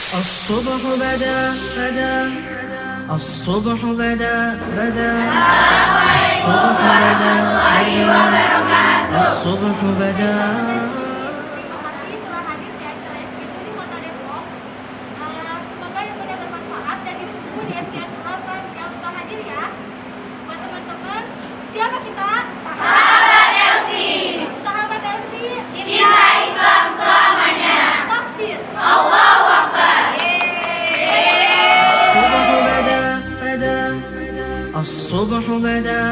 الصبح بدا الصبح بدا الصبح بدا الصبح بدا. Terima kasih telah hadir di acara SGQ di Kota Depok. Semoga ilmunya bermanfaat dan ditunggu di SGN 8. Jangan lupa hadir ya. Buat teman-teman, siapa kita? Sahabat Elsi. Sahabat Elsi, cinta Islam selamanya. Takbir. Allahu Akbar. الصبح بدا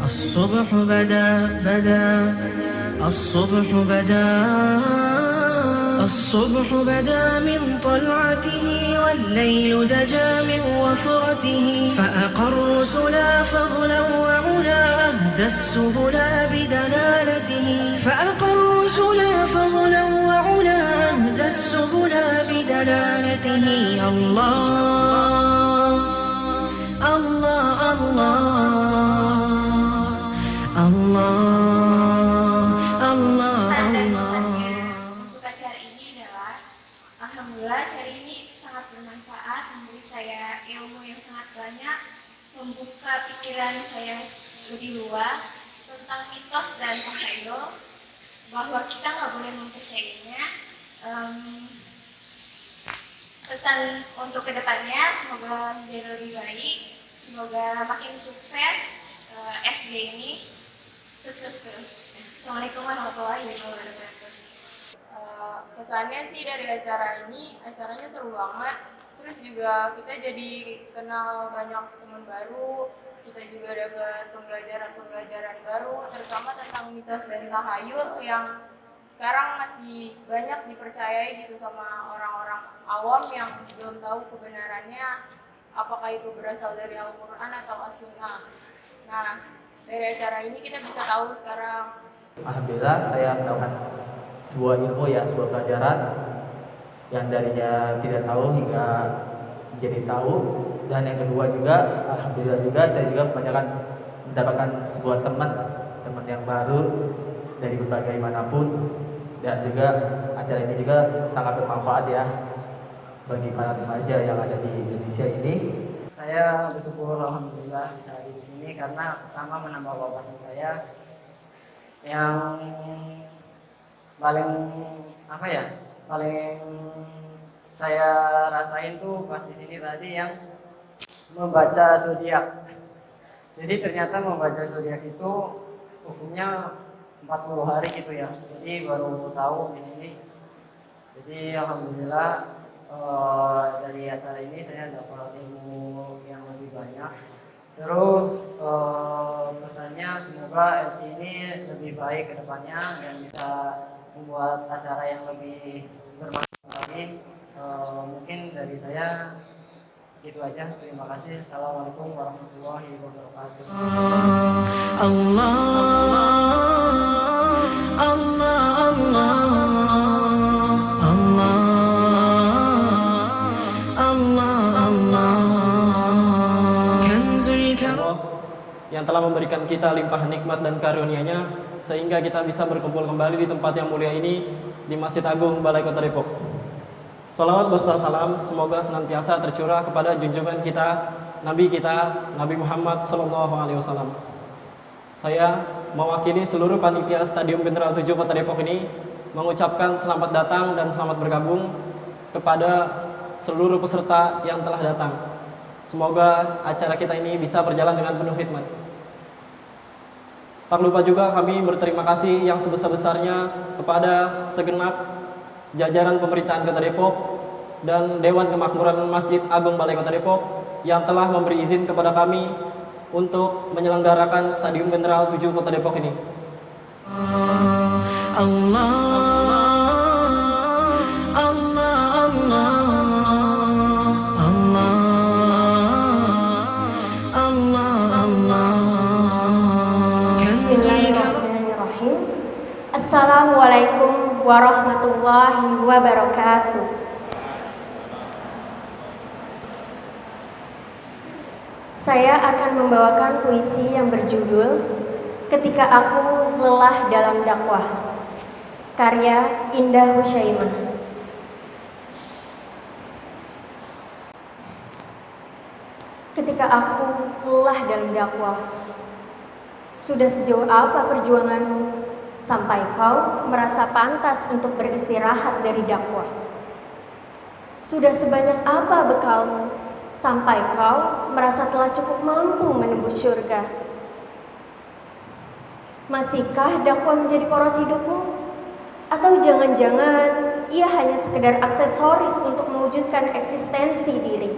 الصبح بدا الصبح بدا الصبح بدا من طلعته والليل دجى من وفرته فأقى الرسل فضلا وعلا أهدى السبل بدلالته فأقى الرسل فضلا وعلا أهدى السبل بدلالته. Allah Untuk acara ini adalah alhamdulillah acara ini sangat bermanfaat, memberi saya ilmu yang sangat banyak, membuka pikiran saya lebih luas tentang mitos dan takhayul, bahwa kita nggak boleh mempercayainya. Pesan untuk kedepannya semoga menjadi lebih baik, semoga makin sukses, SG ini sukses terus. Assalamualaikum warahmatullahi wabarakatuh. Kesannya sih dari acara ini, acaranya seru banget. Terus juga kita jadi kenal banyak teman baru, kita juga dapat pembelajaran baru, terutama tentang mitos dan tahayul yang sekarang masih banyak dipercayai gitu sama orang-orang awam yang belum tahu kebenarannya, apakah itu berasal dari Al-Quran atau As-Sunnah. Nah, dari acara ini kita bisa tahu sekarang. Alhamdulillah saya mendapatkan sebuah ilmu ya, sebuah pelajaran yang darinya tidak tahu hingga menjadi tahu. Dan yang kedua juga, alhamdulillah juga saya juga mendapatkan sebuah teman yang baru dari berbagai manapun. Dan juga acara ini juga sangat bermanfaat ya bagi para remaja yang ada di Indonesia ini. Saya bersyukur alhamdulillah bisa hadir di sini karena pertama menambah wawasan saya. Yang paling paling saya rasain tuh pas di sini tadi yang membaca zodiak. Jadi ternyata membaca zodiak itu hukumnya 40 hari gitu ya. Jadi baru tahu di sini. Jadi alhamdulillah dari acara ini saya dapat ilmu yang lebih banyak. Terus pesannya semoga MC ini lebih baik ke depannya dan bisa membuat acara yang lebih bermanfaat lagi. Mungkin dari saya segitu aja. Terima kasih. Assalamualaikum warahmatullahi wabarakatuh. Yang telah memberikan kita limpahan nikmat dan karunia-Nya sehingga kita bisa berkumpul kembali di tempat yang mulia ini di Masjid Agung Balai Kota Depok. Salawat beserta salam semoga senantiasa tercurah kepada junjungan kita, Nabi Muhammad SAW. Saya mewakili seluruh panitia Stadium Bintaro 7 Kota Depok ini mengucapkan selamat datang dan selamat bergabung kepada seluruh peserta yang telah datang. Semoga acara kita ini bisa berjalan dengan penuh hikmat. Tak lupa juga kami berterima kasih yang sebesar-besarnya kepada segenap jajaran pemerintahan Kota Depok dan Dewan Kemakmuran Masjid Agung Balai Kota Depok yang telah memberi izin kepada kami untuk menyelenggarakan Stadium Bintaro 7 Kota Depok ini. Bismillahirrahmanirrahim. Assalamualaikum warahmatullahi wabarakatuh. Saya akan membawakan puisi yang berjudul Ketika Aku Lelah Dalam Dakwah, karya Indah Husyaimah. ketika aku lelah dalam dakwah. Sudah sejauh apa perjuanganmu sampai kau merasa pantas untuk beristirahat dari dakwah? Sudah sebanyak apa bekalmu sampai kau merasa telah cukup mampu menembus surga? Masihkah dakwah menjadi poros hidupmu? Atau jangan-jangan ia hanya sekedar aksesoris untuk mewujudkan eksistensi diri?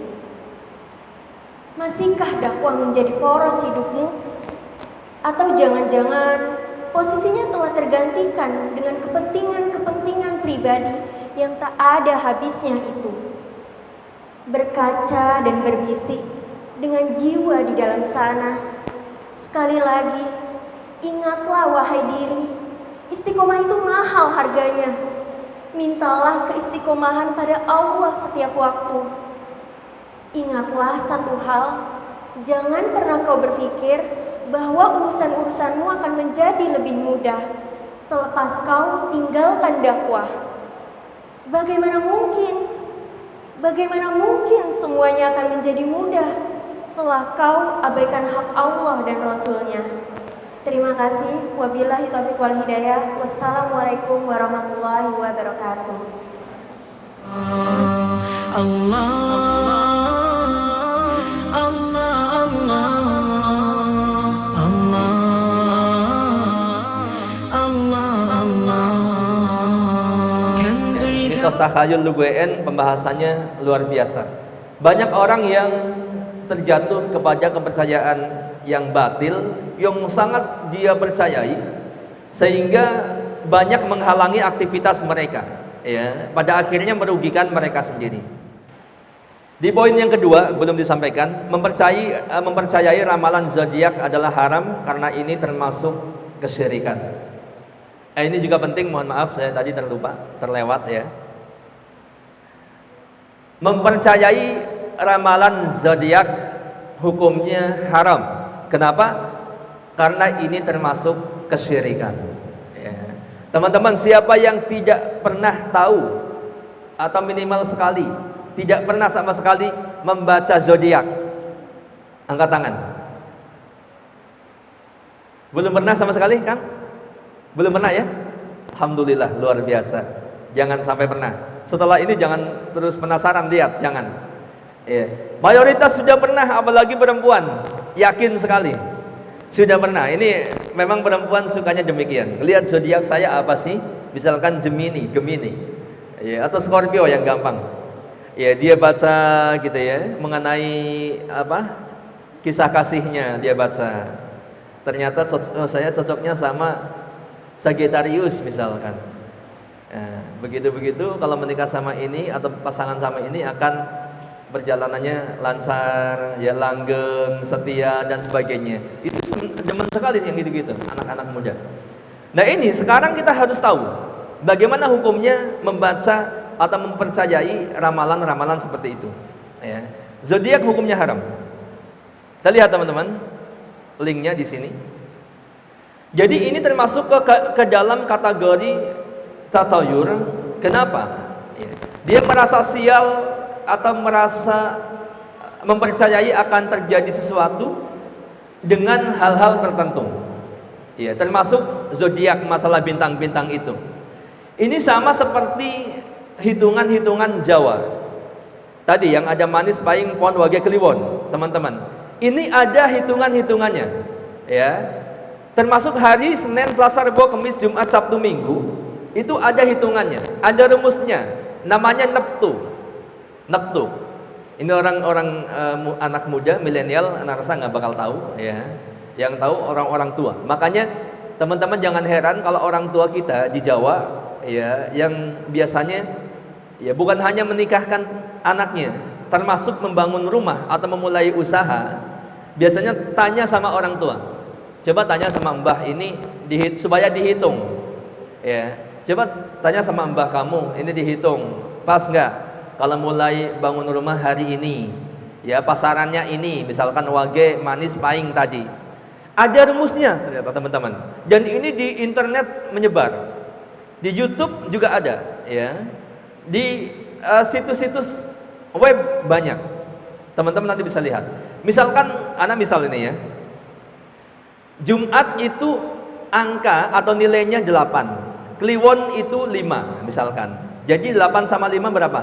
Masihkah dakwah menjadi poros hidupmu? Atau jangan-jangan posisinya telah tergantikan dengan kepentingan-kepentingan pribadi yang tak ada habisnya itu? Berkaca dan berbisik dengan jiwa di dalam sana. Sekali lagi, ingatlah wahai diri, istiqomah itu mahal harganya. Mintalah keistiqomahan pada Allah setiap waktu. Ingatlah satu hal, jangan pernah kau berpikir bahwa urusan-urusanmu akan menjadi lebih mudah selepas kau tinggalkan dakwah. Bagaimana mungkin semuanya akan menjadi mudah setelah kau abaikan hak Allah dan Rasul-Nya? Terima kasih. Wabillahi taufiq wal hidayah. Wassalamualaikum warahmatullahi wabarakatuh. Allah, Allah, Allah, Allah, Allah, Allah. Mitos takhayul Lugueen pembahasannya luar biasa. Banyak orang yang terjatuh kepada kepercayaan yang batil yang sangat dia percayai sehingga banyak menghalangi aktivitas mereka, ya, pada akhirnya merugikan mereka sendiri. Di poin yang kedua belum disampaikan, mempercayai ramalan zodiak adalah haram karena ini termasuk kesyirikan. Ini juga penting, mohon maaf saya tadi terlewat ya. Mempercayai ramalan zodiak hukumnya haram. Kenapa? Karena ini termasuk kesyirikan. Ya. Teman-teman, siapa yang tidak pernah tahu atau minimal sekali, tidak pernah sama sekali membaca zodiak? Angkat tangan. Belum pernah sama sekali, Kang? Belum pernah ya? Alhamdulillah, luar biasa. Jangan sampai pernah. Setelah ini jangan terus penasaran, lihat, jangan. Ya. Mayoritas sudah pernah, apalagi perempuan. Yakin sekali sudah pernah. Ini memang perempuan sukanya demikian. Lihat zodiak saya apa sih? Misalkan Gemini, ya, atau Scorpio yang gampang. Ya, dia baca gitu ya, mengenai apa? Kisah kasihnya dia baca. Ternyata saya cocoknya sama Sagittarius misalkan. Ya, begitu-begitu kalau menikah sama ini atau pasangan sama ini akan perjalanannya lancar, ya, langgeng, setia dan sebagainya. Itu demen sekali yang gitu-gitu, anak-anak muda. Nah, ini sekarang kita harus tahu bagaimana hukumnya membaca atau mempercayai ramalan-ramalan seperti itu. Ya. Zodiak hukumnya haram. Kita lihat teman-teman, linknya di sini. Jadi ini termasuk ke dalam kategori tatayur. Kenapa? Ya. Dia merasa sial atau merasa mempercayai akan terjadi sesuatu dengan hal-hal tertentu. Ya, termasuk zodiak, masalah bintang-bintang itu. Ini sama seperti hitungan-hitungan Jawa. Tadi yang ada manis pahing pon wage kliwon, teman-teman. Ini ada hitungan-hitungannya, ya. Termasuk hari Senin, Selasa, Rabu, Kamis, Jumat, Sabtu, Minggu, itu ada hitungannya, ada rumusnya, namanya neptu. Ini orang-orang anak muda, milenial, anak rasa nggak bakal tahu, ya. Yang tahu orang-orang tua. Makanya teman-teman jangan heran kalau orang tua kita di Jawa, ya, yang biasanya, ya, bukan hanya menikahkan anaknya, termasuk membangun rumah atau memulai usaha, biasanya tanya sama orang tua. Coba tanya sama mbah ini supaya dihitung, ya. Coba tanya sama mbah kamu, ini dihitung, pas nggak? Kalau mulai bangun rumah hari ini, ya, pasarannya ini, misalkan wage manis pahing tadi, ada rumusnya ternyata teman-teman. Dan ini di internet menyebar, di YouTube juga ada, ya, di situs-situs web banyak. Teman-teman nanti bisa lihat. Misalkan, misal ini ya, Jumat itu angka atau nilainya 8, Kliwon itu 5 misalkan. Jadi 8 sama 5 berapa?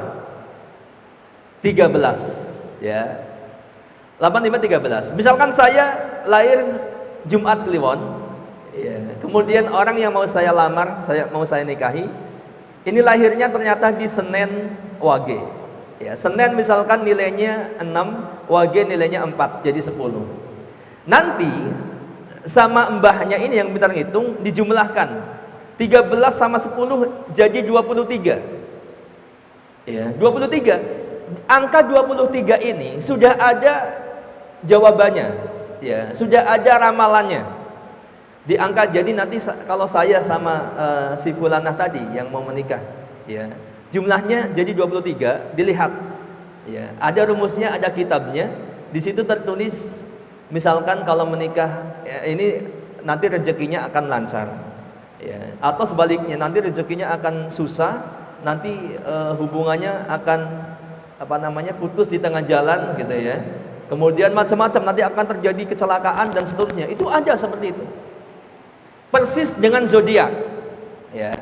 13 ya. 8, 5, 13. Misalkan saya lahir Jumat Kliwon ya. Kemudian orang yang mau saya lamar, mau saya nikahi, ini lahirnya ternyata di Senin Wage ya. Senin misalkan nilainya 6, Wage nilainya 4, jadi 10. Nanti sama mbahnya ini yang pintar ngitung dijumlahkan, 13 sama 10 jadi 23 ya. 23, angka 23 ini sudah ada jawabannya ya, sudah ada ramalannya diangkat. Jadi nanti kalau saya sama si fulanah tadi yang mau menikah ya, jumlahnya jadi 23, dilihat ya, ada rumusnya, ada kitabnya. Di situ tertulis misalkan kalau menikah ya, ini nanti rezekinya akan lancar ya, atau sebaliknya nanti rezekinya akan susah, nanti hubungannya akan putus di tengah jalan gitu ya. Kemudian macam-macam, nanti akan terjadi kecelakaan dan seterusnya. Itu ada seperti itu. Persis dengan zodiak ya.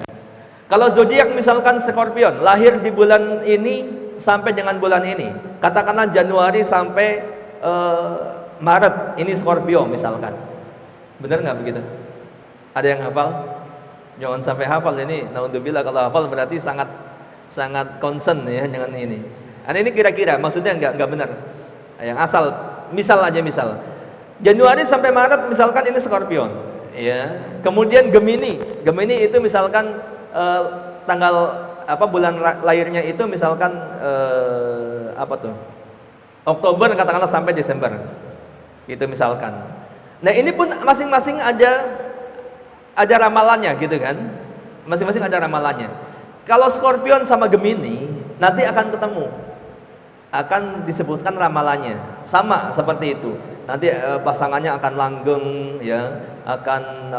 Kalau zodiak misalkan Scorpion, lahir di bulan ini sampai dengan bulan ini, katakanlah Januari sampai Maret, ini Scorpio misalkan. Benar nggak begitu? Ada yang hafal? Jangan sampai hafal ini. Naudzubillah, kalau hafal berarti sangat concern ya dengan ini. Ini kira-kira maksudnya nggak benar. Yang asal misal Januari sampai Maret misalkan ini Scorpion ya. Kemudian Gemini itu misalkan tanggal bulan lahirnya itu misalkan Oktober katakanlah sampai Desember itu misalkan. Nah ini pun masing-masing ada ramalannya gitu kan, masing-masing ada ramalannya. Kalau Scorpion sama Gemini nanti akan ketemu, akan disebutkan ramalannya sama seperti itu. Nanti pasangannya akan langgeng ya, akan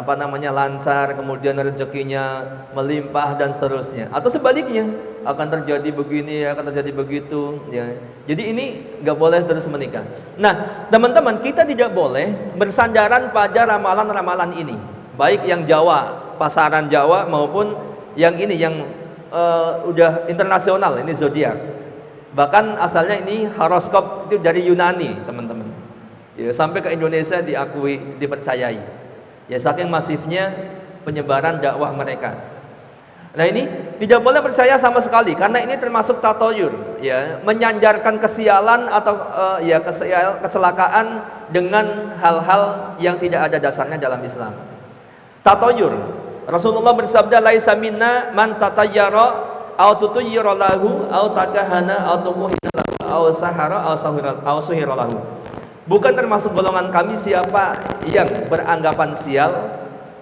lancar, kemudian rezekinya melimpah dan seterusnya. Atau sebaliknya, akan terjadi begini, akan terjadi begitu ya. Jadi ini nggak boleh terus menikah. Nah, teman-teman, kita tidak boleh bersandaran pada ramalan-ramalan ini, baik yang Jawa, pasaran Jawa maupun yang ini yang udah internasional, ini zodiak. Bahkan asalnya ini horoskop itu dari Yunani, teman-teman. Ya, sampai ke Indonesia diakui, dipercayai. Ya, saking masifnya penyebaran dakwah mereka. Nah, ini tidak boleh percaya sama sekali karena ini termasuk tatoyur, ya, menyandarkan kesialan atau kecelakaan dengan hal-hal yang tidak ada dasarnya dalam Islam. Tatoyur. Rasulullah bersabda, "Laisa minna man tatayyara au tutuyyira lahu au takahana au tumuhina lahu au sahara au suhira lahu." Bukan termasuk golongan kami siapa yang beranggapan sial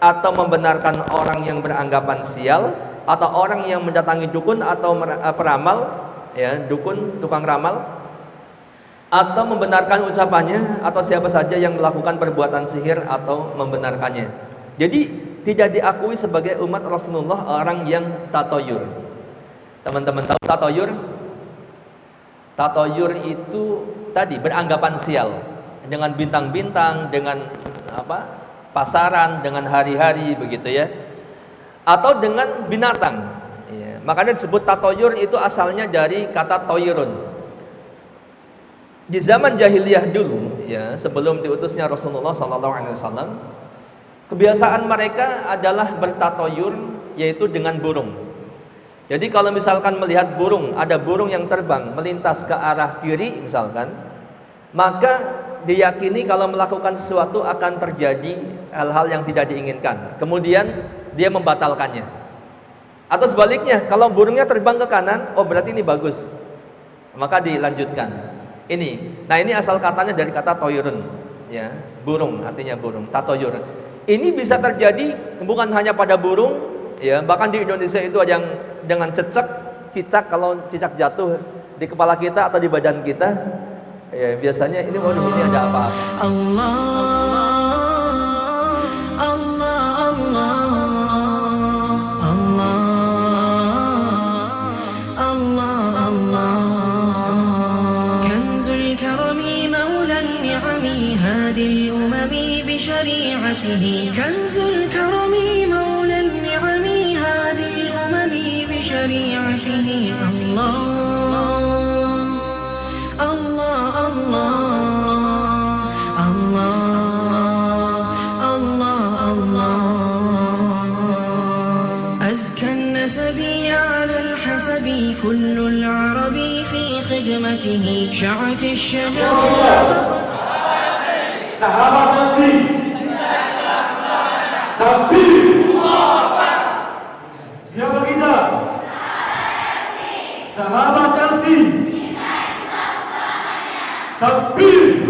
atau membenarkan orang yang beranggapan sial, atau orang yang mendatangi dukun atau peramal ya, dukun, tukang ramal, atau membenarkan ucapannya, atau siapa saja yang melakukan perbuatan sihir atau membenarkannya. Jadi tidak diakui sebagai umat Rasulullah orang yang tatoyur. Teman-teman tahu tatoyur? Tatoyur itu tadi beranggapan sial dengan bintang-bintang, dengan pasaran, dengan hari-hari begitu ya, atau dengan binatang ya. Makanya disebut tatoyur itu asalnya dari kata toyirun. Di zaman jahiliyah dulu ya, sebelum diutusnya Rasulullah SAW, kebiasaan mereka adalah bertatoyur, yaitu dengan burung. Jadi kalau misalkan melihat burung, ada burung yang terbang melintas ke arah kiri misalkan, maka diyakini kalau melakukan sesuatu akan terjadi hal-hal yang tidak diinginkan. Kemudian dia membatalkannya. Atau sebaliknya, kalau burungnya terbang ke kanan, oh berarti ini bagus, maka dilanjutkan. Nah ini asal katanya dari kata toyurun, ya, burung, artinya burung, tatoyur. Ini bisa terjadi bukan hanya pada burung, ya, bahkan di Indonesia itu ada yang dengan cicak, kalau cicak jatuh di kepala kita atau di badan kita, ya biasanya ini waduh ini ada apa-apa. Allah, Allah, Allah, Allah, Allah, Allah. Kanzul karami maulal بشريعته كنز الكرم مولى النعم هادي الأمم بشريعته الله الله الله الله الله أزكى النسب على الحسب كل العرب في خدمته شعت الشجر Sahabat Chelsea, takbir. Siapa kita? Sahabat Chelsea, takbir.